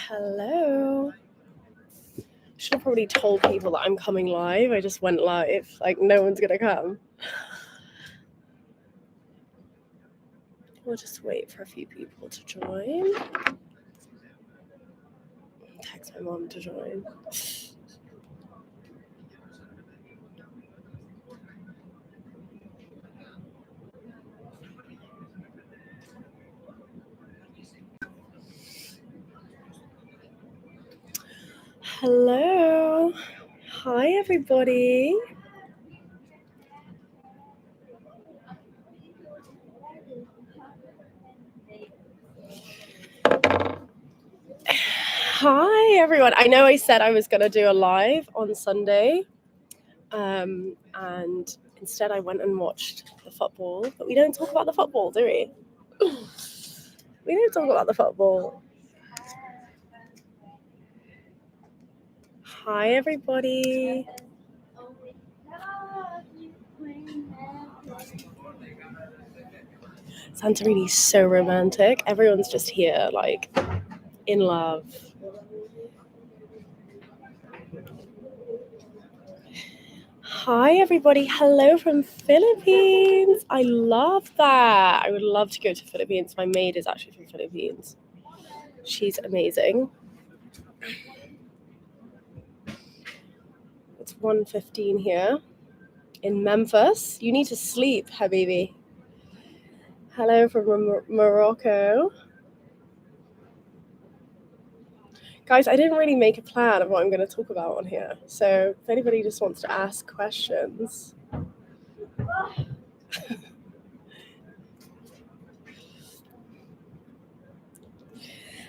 Hello. Should have probably told people that I'm coming live. I just went live. Like, no one's gonna come. We'll just wait for a few people to join. Text my mom to join. Hello. Hi, everybody. Hi, everyone. I know I said I was going to do a live on Sunday, and instead I went and watched the football. But we don't talk about the football, do we? We don't talk about the football. Hi, everybody. Santorini's so romantic. Everyone's just here, like, in love. Hi, everybody. Hello from Philippines. I love that. I would love to go to Philippines. My maid is actually from Philippines. She's amazing. It's 1:15 here in Memphis. You need to sleep, Habibi. Hello from Morocco. Guys, I didn't really make a plan of what I'm going to talk about on here. So if anybody just wants to ask questions.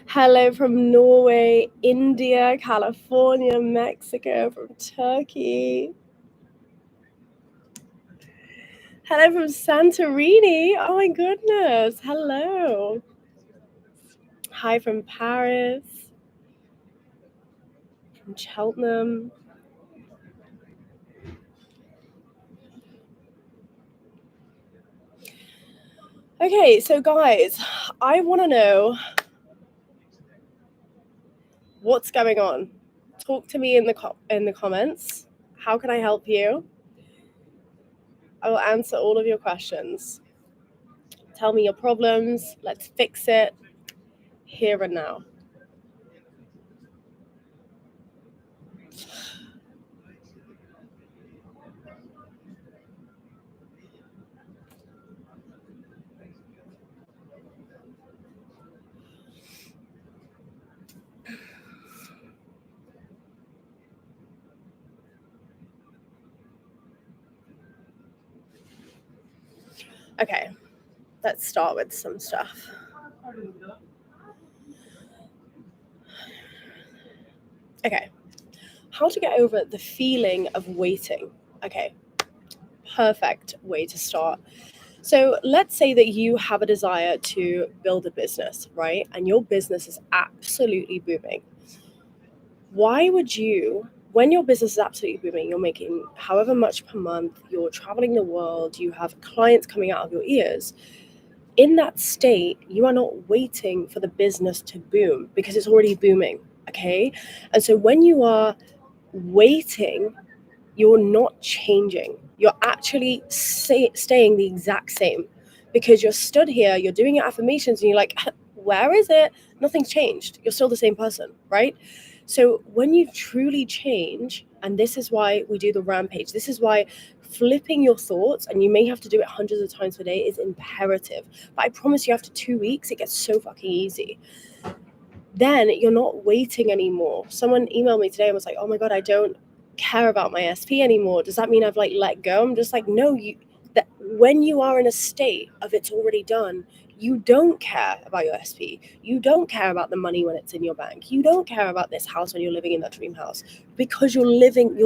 Hello from Norway, India, California, Mexico, from Turkey. Hello from Santorini. Oh my goodness. Hello. Hi from Paris, from Cheltenham. Okay, so guys, I want to know what's going on. Talk to me in the comments. How can I help you? I will answer all of your questions. Tell me your problems. Let's fix it here and now. Okay, let's start with some stuff. Okay, how to get over the feeling of waiting. Okay, perfect way to start. So let's say that you have a desire to build a business, right? And your business is absolutely booming. Why would you, when your business is absolutely booming, you're making however much per month, you're traveling the world, you have clients coming out of your ears, in that state, you are not waiting for the business to boom because it's already booming, okay? And so when you are waiting, you're not changing. You're actually staying the exact same because you're stood here, you're doing your affirmations, and you're like, where is it? Nothing's changed. You're still the same person, right? So when you truly change, and this is why we do the rampage, this is why flipping your thoughts, and you may have to do it hundreds of times per day, is imperative. But I promise you, after 2 weeks, it gets so fucking easy. Then you're not waiting anymore. Someone emailed me today and was like, oh my God, I don't care about my SP anymore. Does that mean I've like let go? I'm just like, no, that when you are in a state of it's already done, you don't care about your SP. You don't care about the money when it's in your bank. You don't care about this house when you're living in that dream house because you're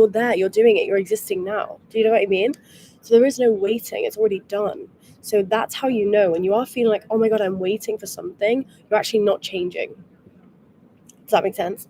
there, you're doing it, you're existing now. Do you know what I mean? So there is no waiting, it's already done. So that's how you know when you are feeling like, oh my God, I'm waiting for something, you're actually not changing. Does that make sense?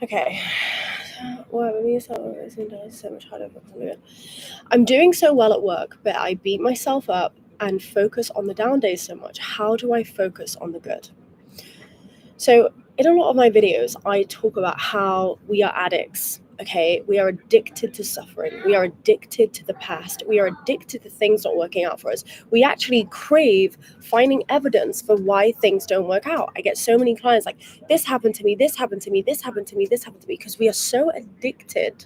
Okay. Well, maybe it's so much harder. I'm doing so well at work, but I beat myself up and focus on the down days so much. How do I focus on the good? So, in a lot of my videos, I talk about how we are addicts. Okay, we are addicted to suffering. We are addicted to the past. We are addicted to things not working out for us. We actually crave finding evidence for why things don't work out. I get so many clients like, this happened to me, this happened to me, this happened to me, this happened to me, because we are so addicted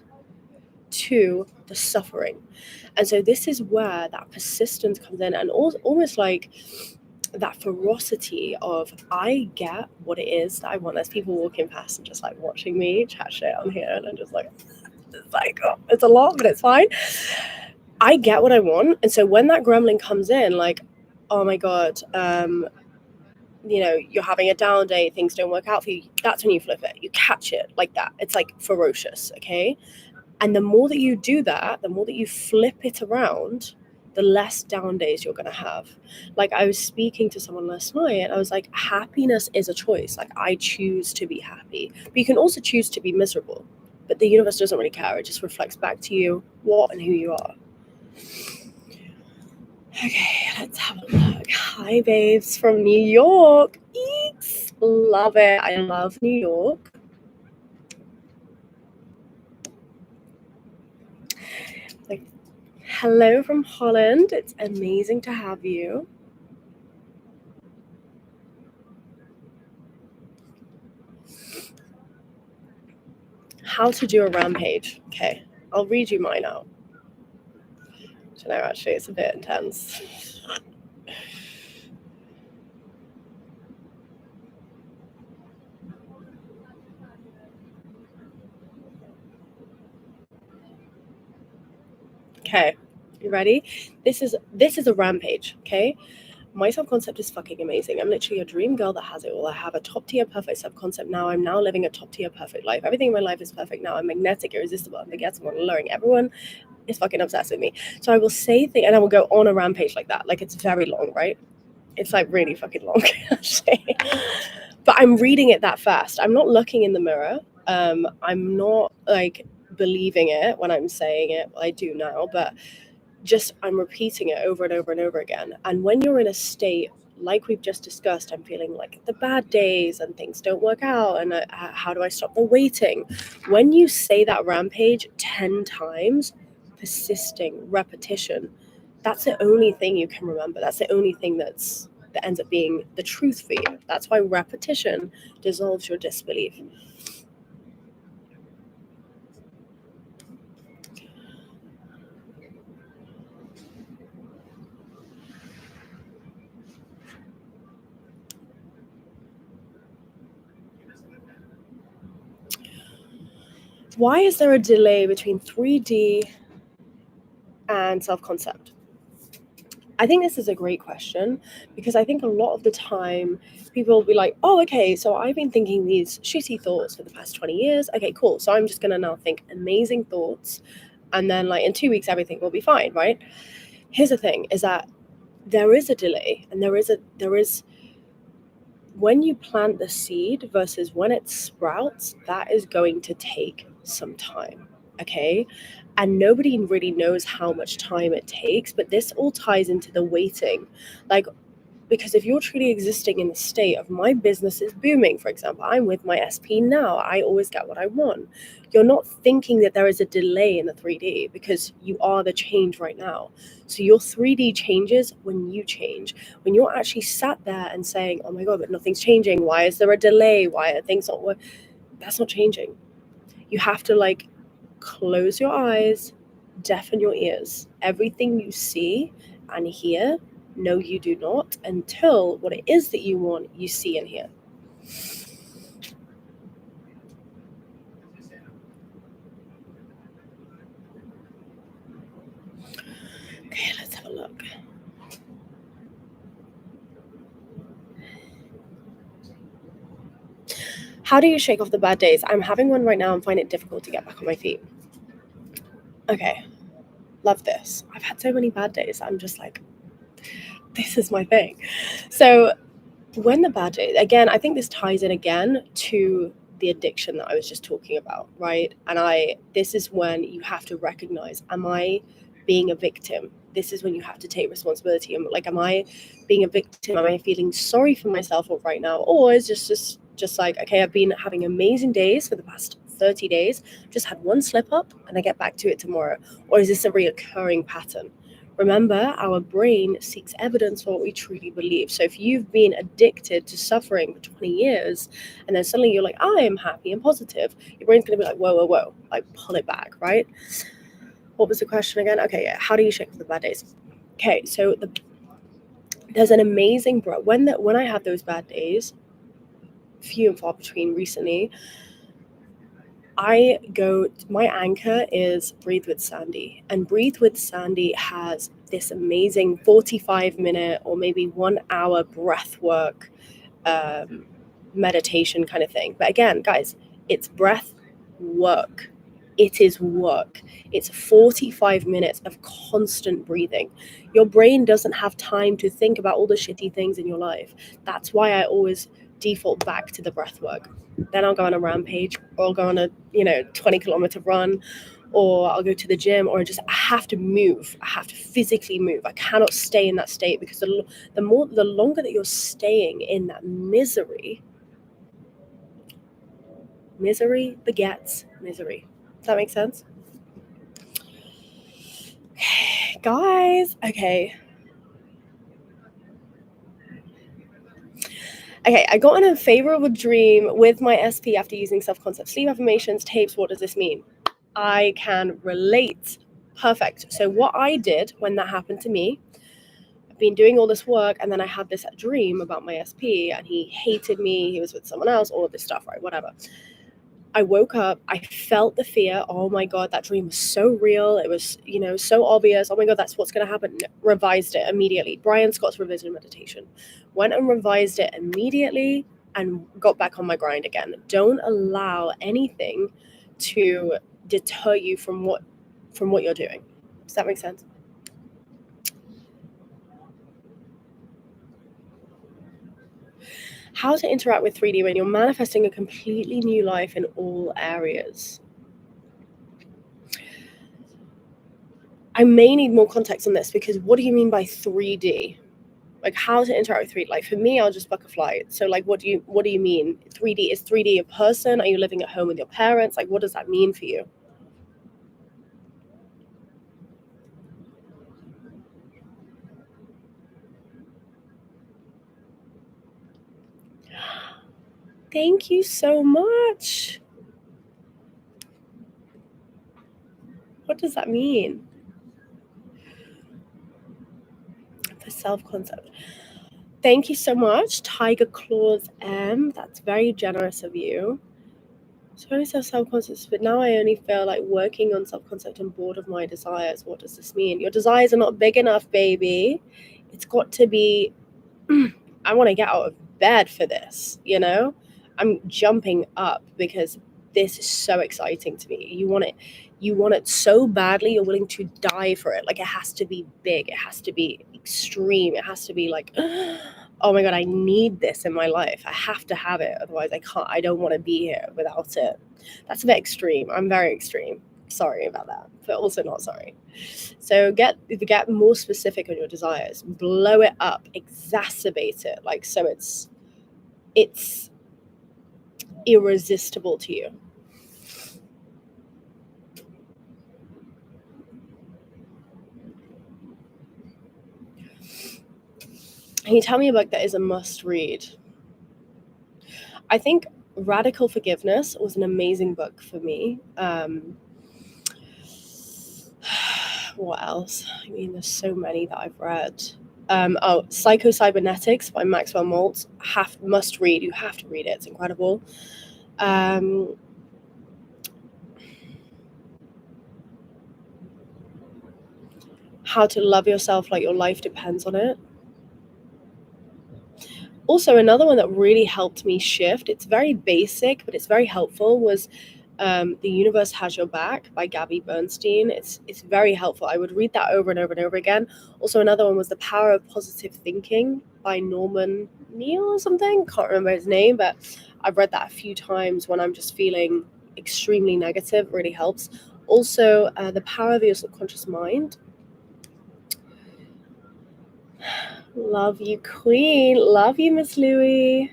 to the suffering. And so, this is where that persistence comes in, and almost like that ferocity of, I get what it is that I want. There's people walking past and just like watching me chat shit on here, and I'm just like, oh, it's a lot, but it's fine. I get what I want. And so when that gremlin comes in, like, oh my god, you're having a down day, things don't work out for you, that's when you flip it. You catch it like that. It's like ferocious. Okay. And the more that you do that, the more that you flip it around, the less down days you're going to have. Like, I was speaking to someone last night and I was like, happiness is a choice. Like, I choose to be happy, but you can also choose to be miserable. But the universe doesn't really care. It just reflects back to you what and who you are. Okay, let's have a look. Hi, babes from New York. Eeks. Love it. I love New York. Like, hello from Holland. It's amazing to have you. How to do a rampage. Okay, I'll read you mine out. Do you know, actually, it's a bit intense. Okay, you ready? This is a rampage. Okay, my self-concept is fucking amazing. I'm literally a dream girl that has it all. I have a top-tier perfect self-concept now. I'm now living a top-tier perfect life. Everything in my life is perfect now. I'm magnetic, irresistible, unforgettable, and alluring. Everyone is fucking obsessed with me. So I will say things, and I will go on a rampage like that. Like, it's very long, right? It's like really fucking long, actually. But I'm reading it that fast. I'm not looking in the mirror. I'm not like believing it when I'm saying it. Well, I do now, but just I'm repeating it over and over and over again. And when you're in a state like we've just discussed, I'm feeling like the bad days and things don't work out, and how do I stop the waiting? When you say that rampage 10 times, persisting, repetition, that's the only thing you can remember. That's the only thing that ends up being the truth for you. That's why repetition dissolves your disbelief. Why is there a delay between 3D and self-concept? I think this is a great question, because I think a lot of the time people will be like, oh, okay, so I've been thinking these shitty thoughts for the past 20 years. Okay, cool. So I'm just going to now think amazing thoughts. And then like in 2 weeks, everything will be fine, right? Here's the thing, is that there is a delay, and there is when you plant the seed versus when it sprouts, that is going to take some time. Okay. And nobody really knows how much time it takes, but this all ties into the waiting. Like, because if you're truly existing in the state of, my business is booming, for example, I'm with my SP now, I always get what I want. You're not thinking that there is a delay in the 3D, because you are the change right now. So your 3D changes when you change. When you're actually sat there and saying, oh my God, but nothing's changing. Why is there a delay? Why are things not working? That's not changing. You have to like close your eyes, deafen your ears. Everything you see and hear, no, you do not, until what it is that you want, you see and hear. Okay, let's have a look. How do you shake off the bad days? I'm having one right now and find it difficult to get back on my feet. Okay, love this. I've had so many bad days. I'm just like, this is my thing. So when the bad days, again, I think this ties in again to the addiction that I was just talking about, right? And this is when you have to recognize, am I being a victim? This is when you have to take responsibility. And like, am I being a victim? Am I feeling sorry for myself right now? Or is just like, okay, I've been having amazing days for the past 30 days, just had one slip up and I get back to it tomorrow? Or is this a reoccurring pattern? Remember, our brain seeks evidence for what we truly believe. So if you've been addicted to suffering for 20 years and then suddenly you're like, I am happy and positive, your brain's going to be like, whoa, whoa, whoa, like pull it back, right? What was the question again? Okay, yeah. How do you shake off the bad days? Okay, so there's an amazing when I have those bad days, few and far between recently, my anchor is Breathe with Sandy. And Breathe with Sandy has this amazing 45-minute or maybe 1 hour breath work meditation kind of thing. But again, guys, it's breath work. It is work. It's 45 minutes of constant breathing. Your brain doesn't have time to think about all the shitty things in your life. That's why I always default back to the breath work. Then I'll go on a rampage, or I'll go on a 20-kilometer run, or I'll go to the gym, or I have to move. I have to physically move. I cannot stay in that state, because the longer that you're staying in that misery begets misery. Does that make sense? Okay, guys. Okay, I got in a favorable dream with my SP after using self-concept sleep affirmations tapes. What does this mean? I can relate. Perfect. So what I did when that happened to me, I've been doing all this work, and then I had this dream about my SP, and he hated me, he was with someone else, all of this stuff, right? Whatever. I woke up, I felt the fear. Oh my God, that dream was so real. It was, so obvious. Oh my God, that's what's going to happen. Revised it immediately. Brian Scott's revision meditation. Went and revised it immediately and got back on my grind again. Don't allow anything to deter you from what you're doing. Does that make sense? How to interact with 3D when you're manifesting a completely new life in all areas. I may need more context on this, because what do you mean by 3D? Like, how to interact with 3D? Like, for me, I'll just book a flight. So like, what do you mean? 3D, is 3D a person? Are you living at home with your parents? Like, what does that mean for you? Thank you so much. What does that mean? For self-concept. Thank you so much, Tiger Claws M. That's very generous of you. So I always have self-concept, but now I only feel like working on self-concept and bored of my desires. What does this mean? Your desires are not big enough, baby. It's got to be, I want to get out of bed for this, I'm jumping up because this is so exciting to me. You want it so badly, you're willing to die for it. Like, it has to be big, it has to be extreme, it has to be like, oh my God, I need this in my life. I have to have it, otherwise I don't want to be here without it. That's a bit extreme. I'm very extreme. Sorry about that, but also not sorry. So get more specific on your desires. Blow it up, exacerbate it, like, so it's irresistible to you. Can you tell me a book that is a must read? I think Radical Forgiveness was an amazing book for me. What else? I mean, there's so many that I've read. Psycho-Cybernetics by Maxwell Maltz. Must read. You have to read it. It's incredible. How to Love Yourself Like Your Life Depends on It. Also, another one that really helped me shift, it's very basic, but it's very helpful, was The Universe Has Your Back by Gabby Bernstein. It's very helpful. I would read that over and over and over again. Also, another one was The Power of Positive Thinking by Norman Neal or something. Can't remember his name, but I've read that a few times when I'm just feeling extremely negative. It really helps. Also, The Power of Your Subconscious Mind. Love you, Queen. Love you, Miss Louie.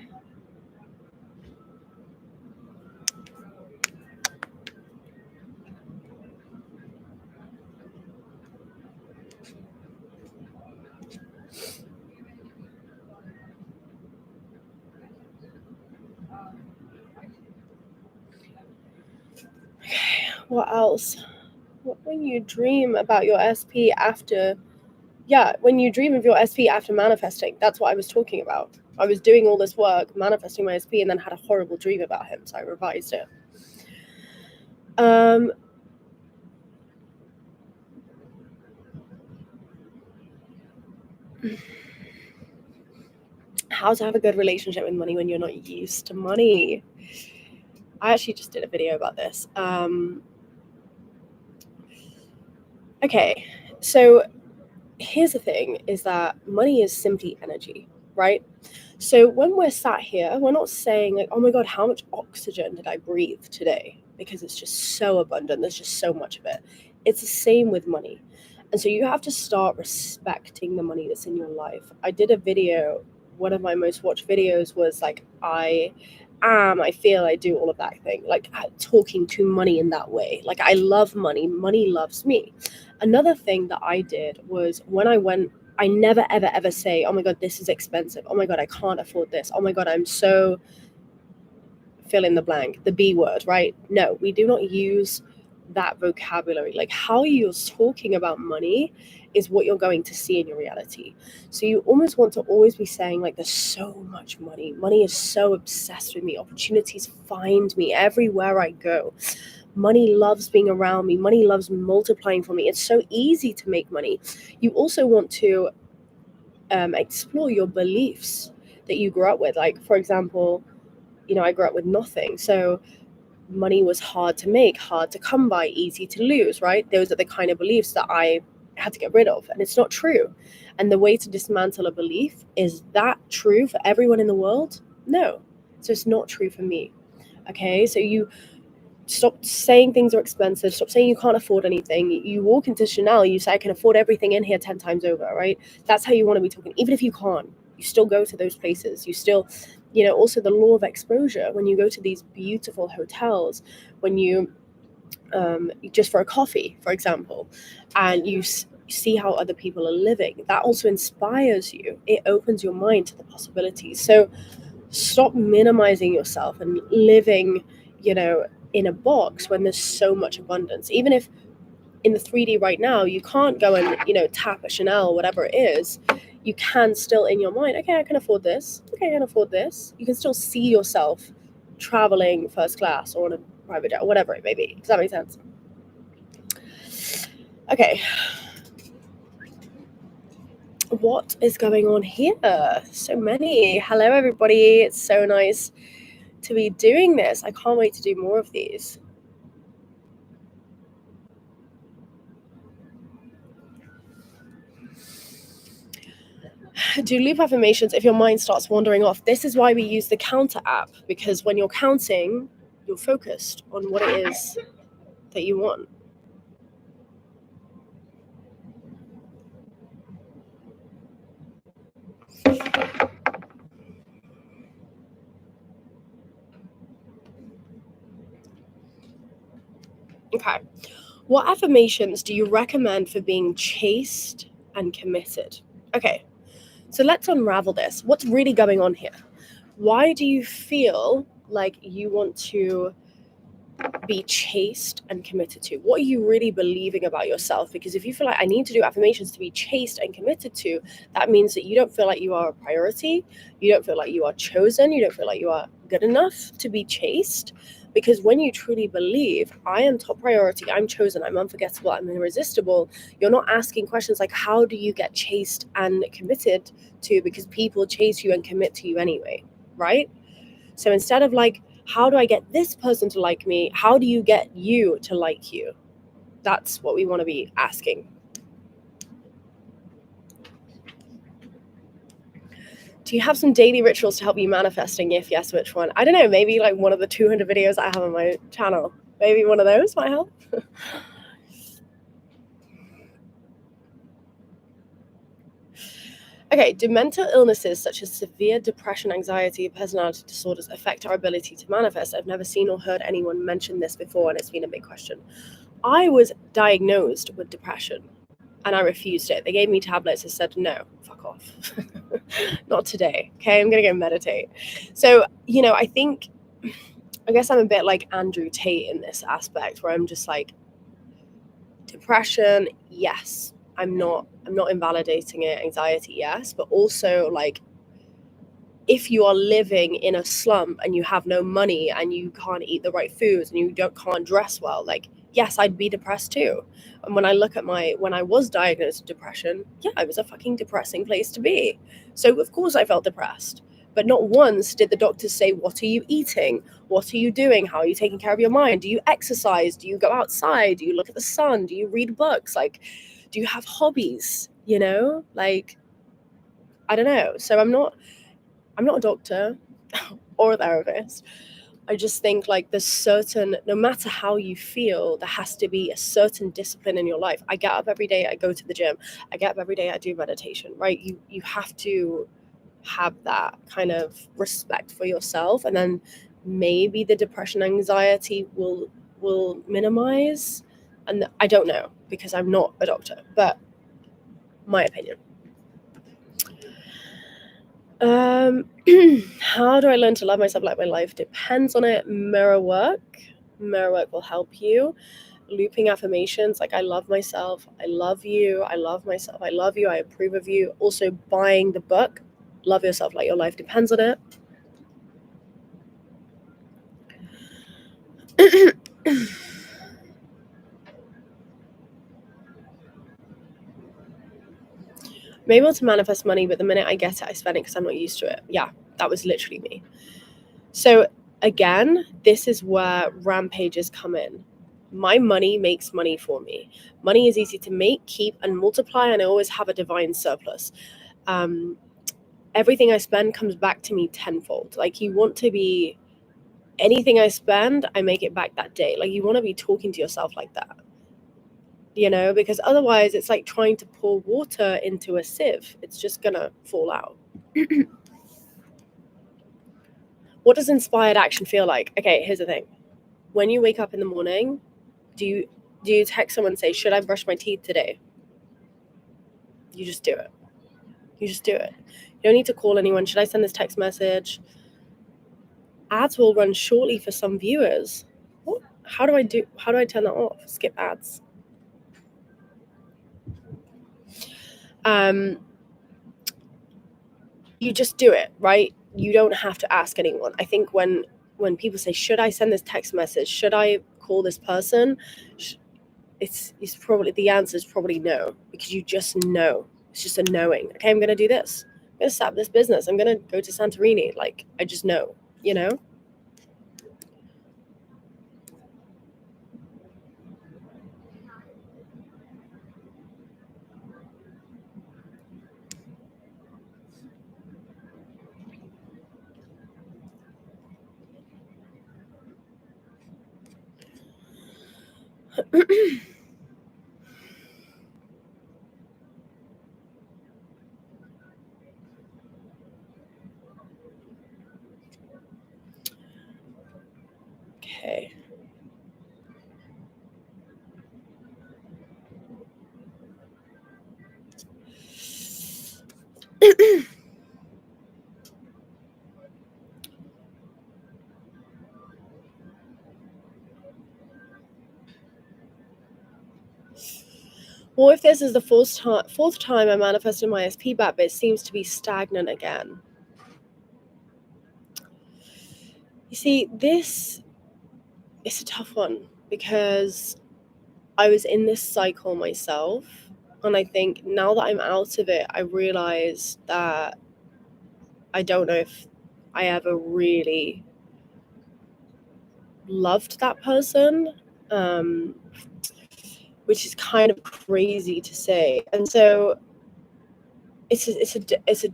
Okay, what else? What when you dream about your SP after, when you dream of your SP after manifesting, that's what I was talking about. I was doing all this work, manifesting my SP, and then had a horrible dream about him, so I revised it. How to have a good relationship with money when you're not used to money. I actually just did a video about this. Okay, so here's the thing, is that money is simply energy, right? So when we're sat here, we're not saying like, oh my God, how much oxygen did I breathe today? Because it's just so abundant. There's just so much of it. It's the same with money. And so you have to start respecting the money that's in your life. I did a video, one of my most watched videos was like, I feel, I do, all of that thing. Like talking to money in that way. Like I love money. Money loves me. Another thing that I did was when I never, ever, ever say, oh my God, this is expensive. Oh my God, I can't afford this. Oh my God, I'm so fill in the blank, the B word, right? No, we do not use that vocabulary. Like how you're talking about money is what you're going to see in your reality. So you almost want to always be saying like, there's so much money. Money is so obsessed with me. Opportunities find me everywhere I go. Money loves being around me. Money loves multiplying for me. It's so easy to make money. You also want to explore your beliefs that you grew up with. Like, for example, I grew up with nothing. So money was hard to make, hard to come by, easy to lose, right? Those are the kind of beliefs that I had to get rid of. And it's not true. And the way to dismantle a belief, is that true for everyone in the world? No. So it's not true for me. Okay, so you stop saying things are expensive. Stop saying you can't afford anything. You walk into Chanel, you say, I can afford everything in here 10 times over, right? That's how you want to be talking. Even if you can't, you still go to those places. You still, also the law of exposure. When you go to these beautiful hotels, when you, just for a coffee, for example, and you see how other people are living, that also inspires you. It opens your mind to the possibilities. So stop minimizing yourself and living, in a box when there's so much abundance. Even if in the 3D right now you can't go and tap a Chanel, whatever it is, you can still in your mind, okay, I can afford this, okay, I can afford this. You can still see yourself traveling first class or on a private jet or whatever it may be. Does that make sense? Okay, what is going on here? So many. Hello everybody, it's so nice to be doing this. I can't wait to do more of these. Do loop affirmations if your mind starts wandering off. This is why we use the counter app, because when you're counting, you're focused on what it is that you want. Okay. What affirmations do you recommend for being chaste and committed? Okay. So let's unravel this. What's really going on here? Why do you feel like you want to be chaste and committed to? What are you really believing about yourself? Because if you feel like I need to do affirmations to be chaste and committed to, that means that you don't feel like you are a priority. You don't feel like you are chosen. You don't feel like you are good enough to be chaste. Because when you truly believe, I am top priority, I'm chosen, I'm unforgettable, I'm irresistible, you're not asking questions like, how do you get chaste and committed to? Because people chase you and commit to you anyway, right? So instead of like How do I get this person to like me? How do you get you to like you? That's what we want to be asking. Do you have some daily rituals to help you manifesting? If yes, which one? I don't know, maybe like one of the 200 videos I have on my channel. Maybe one of those might help. Okay, do mental illnesses such as severe depression, anxiety, personality disorders affect our ability to manifest? I've never seen or heard anyone mention this before, and it's been a big question. I was diagnosed with depression and I refused it. They gave me tablets and said, no, fuck off. Not today. Okay, I'm going to go meditate. So, I guess I'm a bit like Andrew Tate in this aspect where I'm just like, depression, yes. I'm not invalidating it. Anxiety, yes. But also, like, if you are living in a slump and you have no money and you can't eat the right foods and you can't dress well, like, yes, I'd be depressed too. And when I look at when I was diagnosed with depression, yeah, it was a fucking depressing place to be. So of course I felt depressed. But not once did the doctors say, what are you eating? What are you doing? How are you taking care of your mind? Do you exercise? Do you go outside? Do you look at the sun? Do you read books? Like, do you have hobbies? Like, I don't know. So I'm not a doctor or a therapist. I just think like there's certain, no matter how you feel, there has to be a certain discipline in your life. I get up every day, I go to the gym. I get up every day, I do meditation, right? You have to have that kind of respect for yourself, and then maybe the depression, anxiety will minimize. And I don't know because I'm not a doctor, but my opinion. How do I learn to love myself? Like my life depends on it. Mirror work will help you. Looping affirmations like I love myself, I love you, I love myself, I love you, I approve of you. Also buying the book, Love Yourself Like Your Life Depends on It. I'm able to manifest money, but the minute I get it, I spend it because I'm not used to it. Yeah, that was literally me. So again, this is where rampages come in. My money makes money for me. Money is easy to make, keep, and multiply, and I always have a divine surplus. Everything I spend comes back to me tenfold. Like, you want to be, anything I spend, I make it back that day. Like, you want to be talking to yourself like that, because otherwise it's like trying to pour water into a sieve. It's just gonna fall out. What does inspired action feel like? Okay, here's the thing. When you wake up in the morning, do you text someone and say, should I brush my teeth today? You just do it. You just do it. You don't need to call anyone. Should I send this text message? Ads will run shortly for some viewers. What? How do I turn that off? Skip ads. You just do it, right? You don't have to ask anyone. I think when people say, should I send this text message? Should I call this person? It's probably, the answer is probably no, because you just know. It's just a knowing. Okay, I'm going to do this. I'm going to start this business. I'm going to go to Santorini. Like, I just know, Okay. Well, if this is the fourth time I manifested my SP back, but it seems to be stagnant again. You see, this is a tough one because I was in this cycle myself. And I think now that I'm out of it, I realize that I don't know if I ever really loved that person, which is kind of crazy to say. And so it's a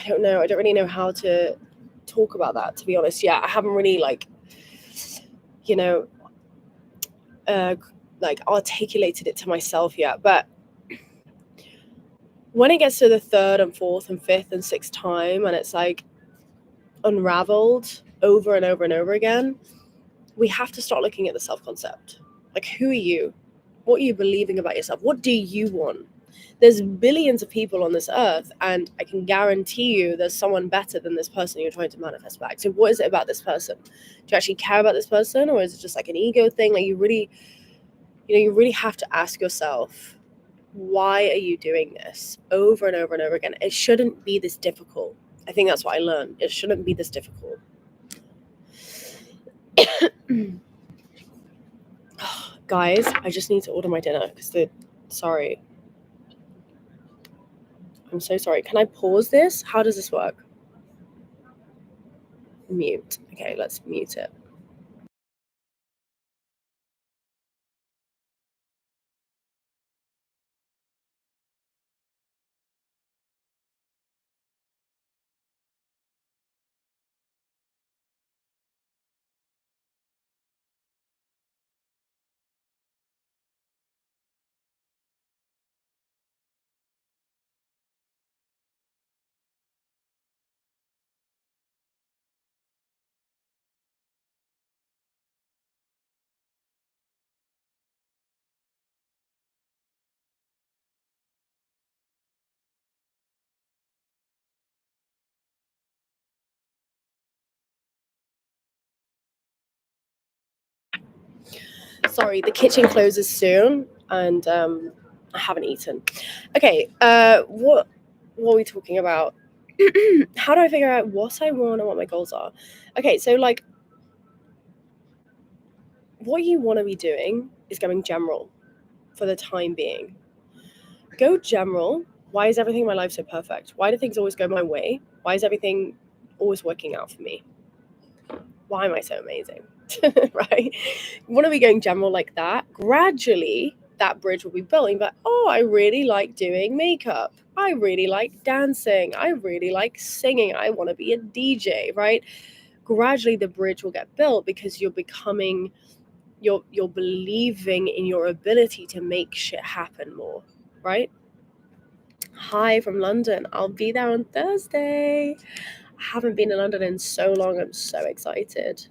I don't know. I don't really know how to talk about that, to be honest. Yeah, I haven't really you know, articulated it to myself yet. But when it gets to the third and fourth and fifth and sixth time, and it's like unraveled over and over and over again, we have to start looking at the self-concept. Like, who are you? What are you believing about yourself? What do you want? There's billions of people on this earth, and I can guarantee you there's someone better than this person you're trying to manifest back. So what is it about this person? Do you actually care about this person, or is it just like an ego thing? Like, you really have to ask yourself, why are you doing this over and over and over again? It shouldn't be this difficult. I think that's what I learned. It shouldn't be this difficult. Guys, I just need to order my dinner because sorry. I'm so sorry. Can I pause this? How does this work? Mute. Okay, let's mute it. Sorry, the kitchen closes soon, and I haven't eaten. Okay, what are we talking about? How do I figure out what I want and what my goals are? Okay, so like, what you want to be doing is going general for the time being. Go general. Why is everything in my life so perfect? Why do things always go my way? Why is everything always working out for me? Why am I so amazing? Right? You want to be going general like that. Gradually, that bridge will be building. But oh, I really like doing makeup. I really like dancing. I really like singing. I want to be a DJ, right? Gradually, the bridge will get built because you're becoming, you're believing in your ability to make shit happen more, right? Hi from London. I'll be there on Thursday. I haven't been in London in so long. I'm so excited.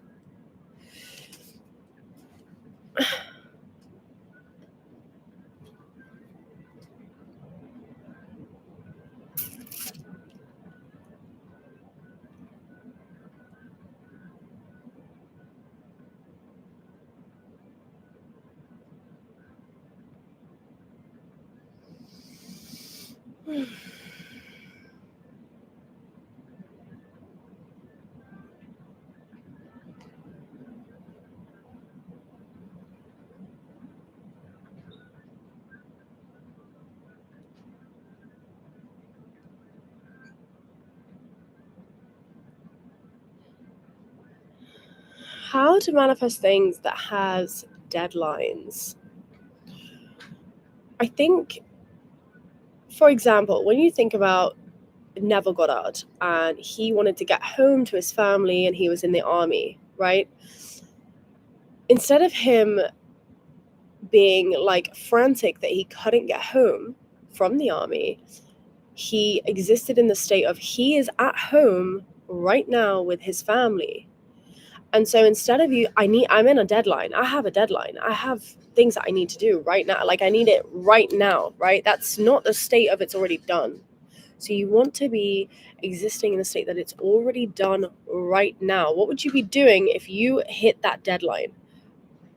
How to manifest things that has deadlines. I think, for example, when you think about Neville Goddard and he wanted to get home to his family and he was in the army, right? Instead of him being like frantic that he couldn't get home from the army, he existed in the state of he is at home right now with his family. And so instead of I'm in a deadline. I have a deadline. I have things that I need to do right now. Like, I need it right now, right? That's not the state of it's already done. So you want to be existing in the state that it's already done right now. What would you be doing if you hit that deadline?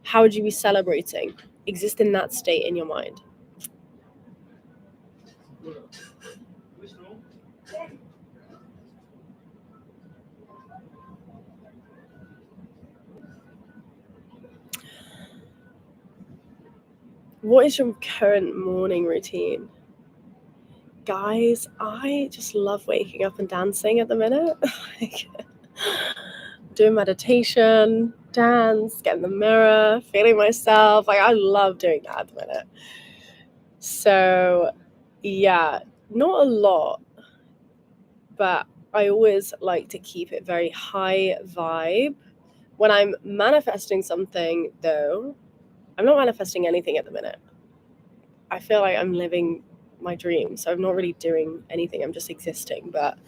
How would you be celebrating? Exist in that state in your mind. What is your current morning routine? Guys, I just love waking up and dancing at the minute. doing meditation, dance, get in the mirror, feeling myself. Like, I love doing that at the minute. So yeah, not a lot, but I always like to keep it very high vibe. When I'm manifesting something, though, I'm not manifesting anything at the minute. I feel like I'm living my dream, so I'm not really doing anything. I'm just existing. But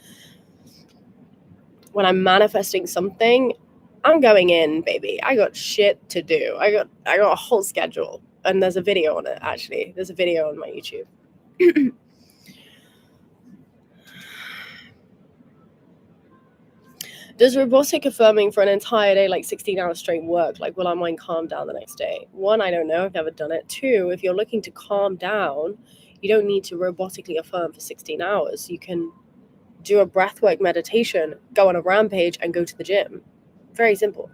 when I'm manifesting something, I'm going in, baby. I got shit to do. I got a whole schedule, and there's a video on it. Actually, there's a video on my YouTube. Does robotic affirming for an entire day, like 16 hours straight, work? Like, will our mind calm down the next day? One, I don't know. I've never done it. Two, if you're looking to calm down, you don't need to robotically affirm for 16 hours. You can do a breathwork meditation, go on a rampage, and go to the gym. Very simple.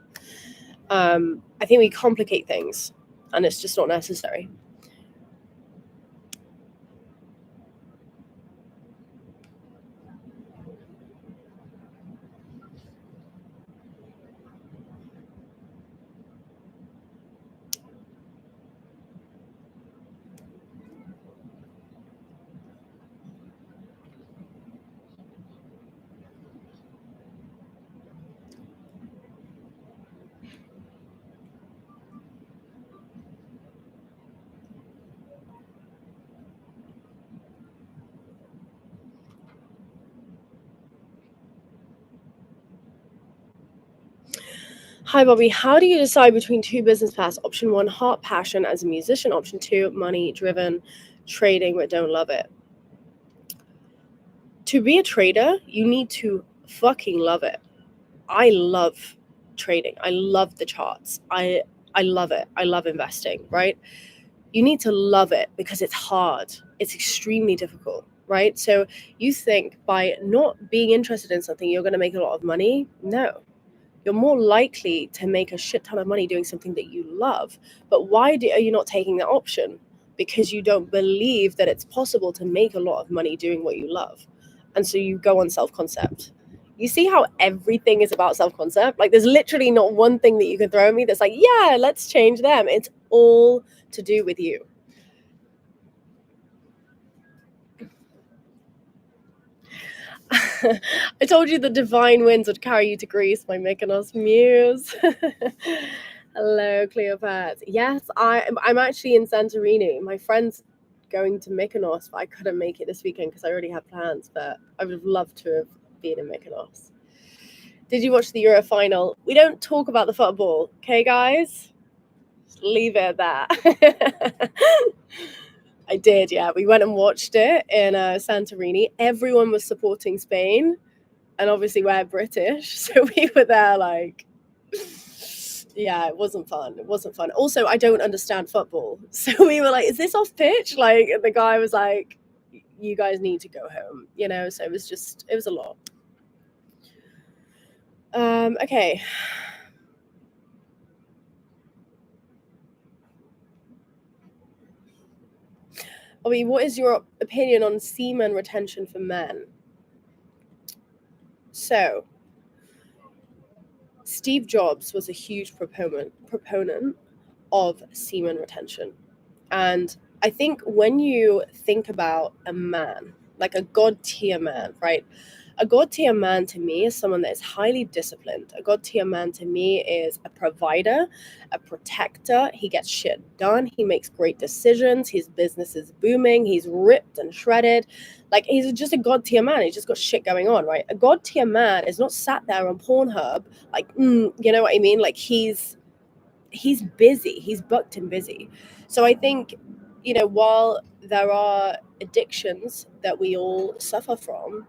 I think we complicate things, and it's just not necessary. Hi, Bobby. How do you decide between two business paths? Option one, heart passion as a musician. Option two, money driven, trading but don't love it. To be a trader, you need to fucking love it. I love trading. I love the charts. I love it. I love investing, right? You need to love it because it's hard. It's extremely difficult, right? So you think by not being interested in something, you're going to make a lot of money? No. You're more likely to make a shit ton of money doing something that you love. But why are you not taking that option? Because you don't believe that it's possible to make a lot of money doing what you love. And so you go on self-concept. You see how everything is about self-concept? Like, there's literally not one thing that you can throw at me that's like, yeah, let's change them. It's all to do with you. I told you the divine winds would carry you to Greece, my Mykonos muse. Hello, Cleopatra. Yes, I'm actually in Santorini. My friend's going to Mykonos, but I couldn't make it this weekend because I already had plans, but I would have loved to have been in Mykonos. Did you watch the Euro final? We don't talk about the football, okay, guys? Just leave it at that. I did, yeah. We went and watched it in Santorini. Everyone was supporting Spain, and obviously we're British, so we were there like, yeah, it wasn't fun. It wasn't fun. Also, I don't understand football, so we were like, is this off pitch? Like, the guy was like, you guys need to go home, you know. So it was a lot. Okay. Bobby, what is your opinion on semen retention for men? So, Steve Jobs was a huge proponent of semen retention. And I think when you think about a man, like a god tier man, right? A god tier man to me is someone that is highly disciplined. A god tier man to me is a provider, a protector. He gets shit done. He makes great decisions. His business is booming. He's ripped and shredded. Like, he's just a god tier man. He's just got shit going on, right? A god tier man is not sat there on Pornhub, like, you know what I mean? Like, he's busy. He's booked and busy. So I think, you know, while there are addictions that we all suffer from,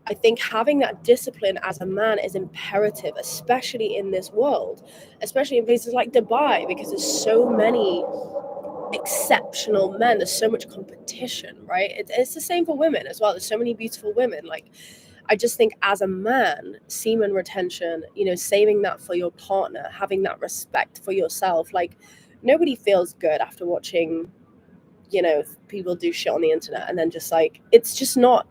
I think having that discipline as a man is imperative, especially in this world, especially in places like Dubai, because there's so many exceptional men. There's so much competition, right? It's the same for women as well. There's so many beautiful women. Like, I just think as a man, semen retention, you know, saving that for your partner, having that respect for yourself. Like, nobody feels good after watching, you know, people do shit on the internet and then just like, it's not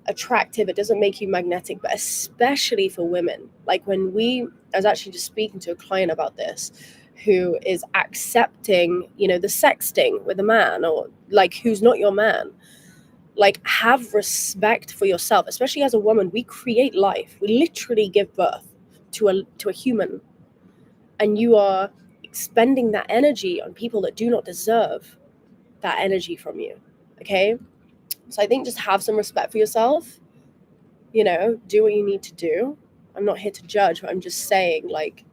attractive, it doesn't make you magnetic, but especially for women. Like I was actually just speaking to a client about this who is accepting, the sexting with a man, or like who's not your man. Like, have respect for yourself, especially as a woman. We create life. We literally give birth to a human, and you are expending that energy on people that do not deserve that energy from you. Okay? So I think just have some respect for yourself, do what you need to do. I'm not here to judge, but I'm just saying, like,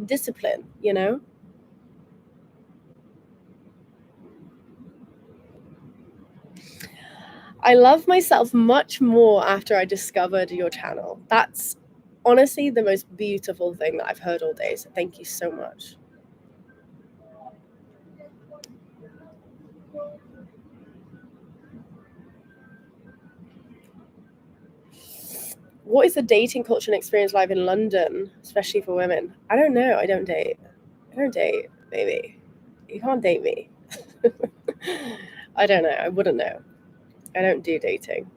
discipline. I love myself much more after I discovered your channel. That's honestly the most beautiful thing that I've heard all day. So thank you so much. What is the dating culture and experience live in London, especially for women? I don't know. I don't date, baby. You can't date me. I don't know. I wouldn't know. I don't do dating.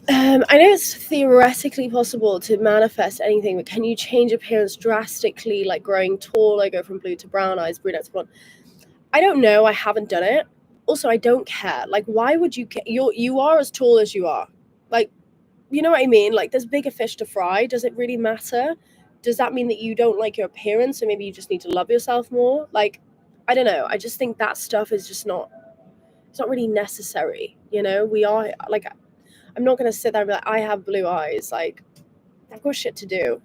I know it's theoretically possible to manifest anything, but can you change appearance drastically, like growing taller, go from blue to brown eyes, brunette to blonde? I don't know. I haven't done it. Also, I don't care. Like, why would you care? You are as tall as you are. Like, you know what I mean? Like, there's bigger fish to fry. Does it really matter? Does that mean that you don't like your appearance, and maybe you just need to love yourself more? Like, I don't know. I just think that stuff is just not. It's not really necessary. We are like. I'm not gonna sit there and be like, I have blue eyes. Like, I've got shit to do.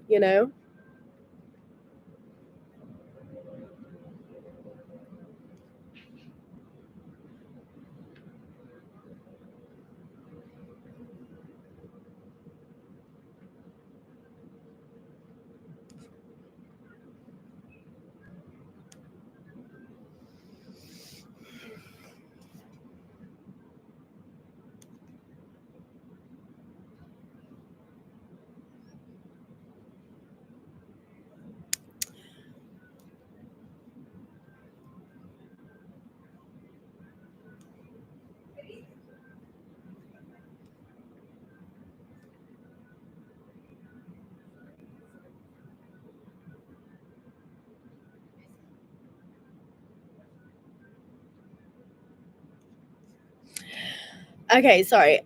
Okay, sorry.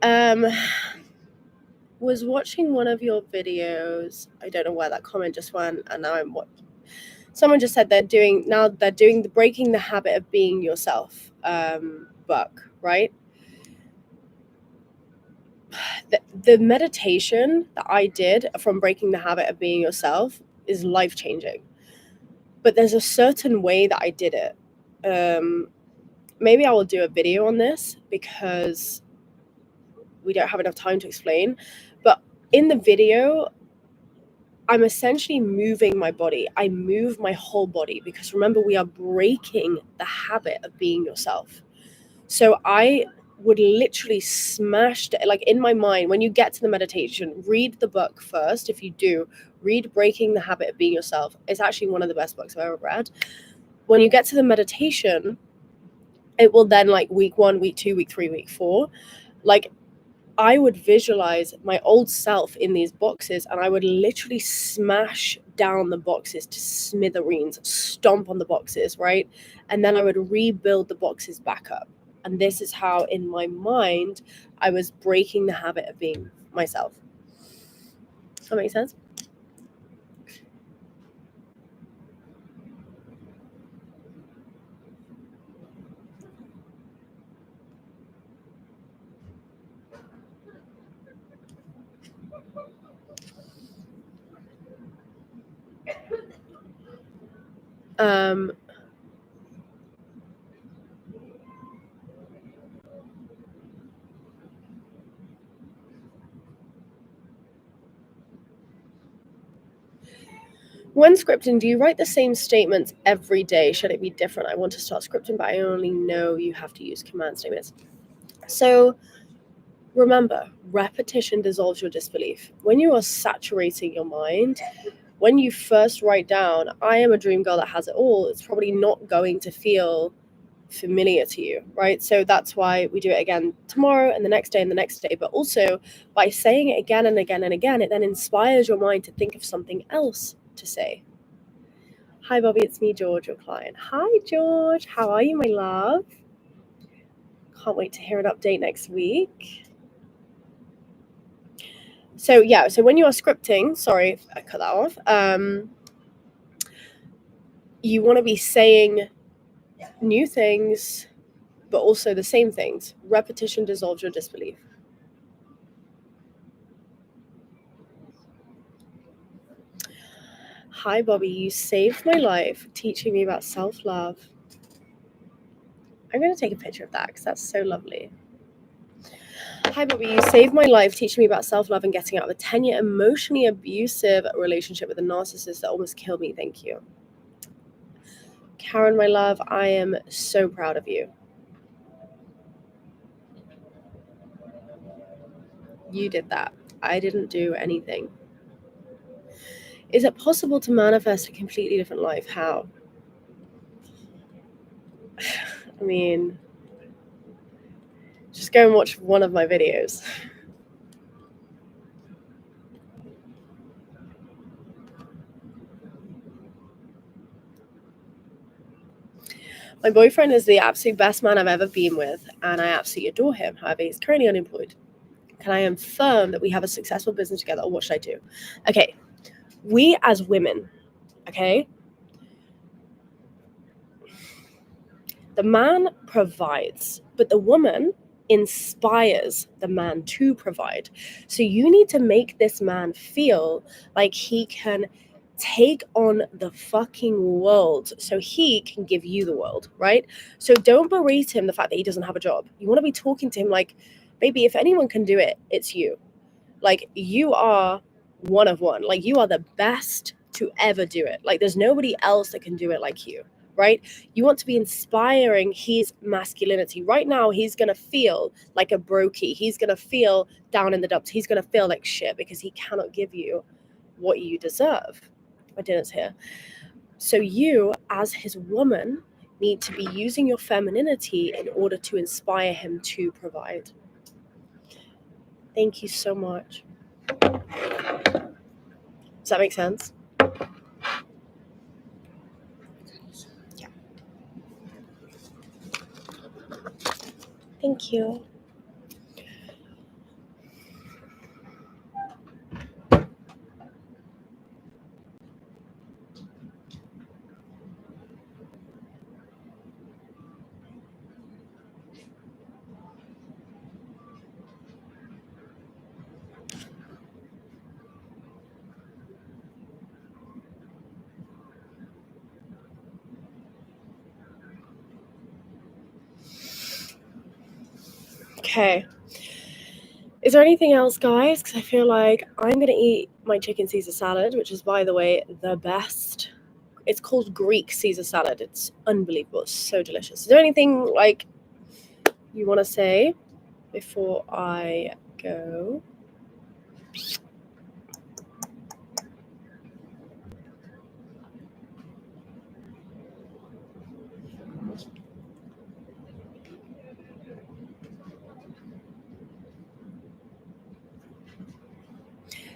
Was watching one of your videos. I don't know where that comment just went, and now I'm what someone just said they're doing the breaking the habit of being yourself book, right? The meditation that I did from breaking the habit of being yourself is life changing. But there's a certain way that I did it. Maybe I will do a video on this because we don't have enough time to explain. But in the video, I'm essentially moving my body. I move my whole body because remember, we are breaking the habit of being yourself. So I would literally smash it. Like, in my mind, when you get to the meditation, read the book first. If you do, read Breaking the Habit of Being Yourself. It's actually one of the best books I've ever read. When you get to the meditation, it will then, like, week 1, week 2, week 3, week 4, like, I would visualize my old self in these boxes, and I would literally smash down the boxes to smithereens, stomp on the boxes, right? And then I would rebuild the boxes back up. And this is how, in my mind, I was breaking the habit of being myself. Does that make sense? Um, when scripting, do you write the same statements every day? Should it be different? I want to start scripting, but I only know you have to use command statements. So Remember, repetition dissolves your disbelief. When you are saturating your mind, when you first write down, I am a dream girl that has it all, it's probably not going to feel familiar to you, right? So that's why we do it again tomorrow and the next day and the next day. But also by saying it again and again and again, it then inspires your mind to think of something else to say. Hi, Bobby, it's me, George, your client. Hi, George. How are you, my love? Can't wait to hear an update next week. So yeah, so when you are scripting, sorry, I cut that off. You want to be saying new things, but also the same things. Repetition dissolves your disbelief. Hi, Bobby, you saved my life teaching me about self-love. I'm going to take a picture of that because that's so lovely. Hi, Bobby, you saved my life teaching me about self-love and getting out of a 10-year emotionally abusive relationship with a narcissist that almost killed me. Thank you. Karen, my love, I am so proud of you. You did that. I didn't do anything. Is it possible to manifest a completely different life? How? I mean, just go and watch one of my videos. My boyfriend is the absolute best man I've ever been with, and I absolutely adore him. However, he's currently unemployed. Can I affirm that we have a successful business together, or what should I do? Okay, we as women, okay, the man provides, but the woman inspires the man to provide. So you need to make this man feel like he can take on the fucking world so he can give you the world, right? So don't berate him the fact that he doesn't have a job. You want to be talking to him like, baby, if anyone can do it, it's you. Like, you are one of one. Like, you are the best to ever do it. Like, there's nobody else that can do it like you, right? You want to be inspiring his masculinity. Right now, he's going to feel like a brokey. He's going to feel down in the dumps. He's going to feel like shit because he cannot give you what you deserve. My dinner's here. So you, as his woman, need to be using your femininity in order to inspire him to provide. Thank you so much. Does that make sense? Yeah. Thank you. Okay. Is there anything else, guys? Because I feel like I'm going to eat my chicken Caesar salad, which is, by the way, the best. It's called Greek Caesar salad. It's unbelievable. It's so delicious. Is there anything, like, you want to say before I go?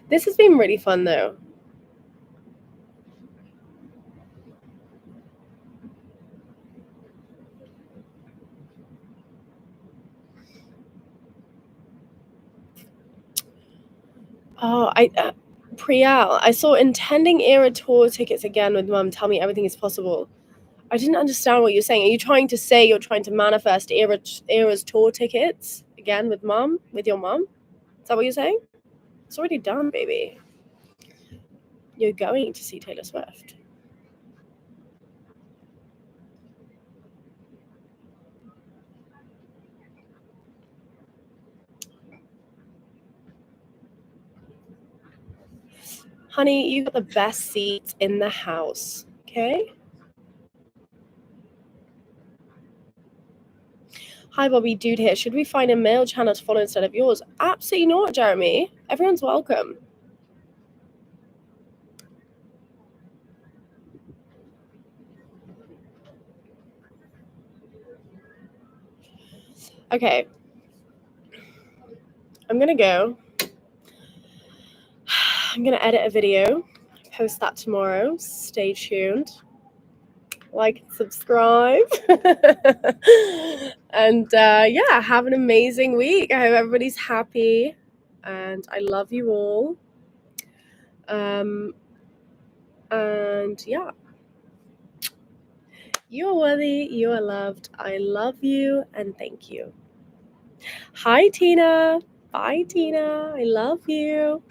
This has been really fun, though. Oh, Priyal, I saw intending era tour tickets again with mum. Tell me everything is possible. I didn't understand what you're saying. Are you trying to say you're trying to manifest era's tour tickets again with mum, with your mum? Is that what you're saying? It's already done, baby. You're going to see Taylor Swift. Honey, you got the best seats in the house, okay? Hi, Bobby, dude here. Should we find a male channel to follow instead of yours? Absolutely not, Jeremy. Everyone's welcome. Okay. I'm going to go. I'm going to edit a video, post that tomorrow. Stay tuned. Like and subscribe. And yeah, have an amazing week. I hope everybody's happy. And I love you all. And yeah, you are worthy, you are loved. I love you and thank you. Hi, Tina. Bye, Tina. I love you.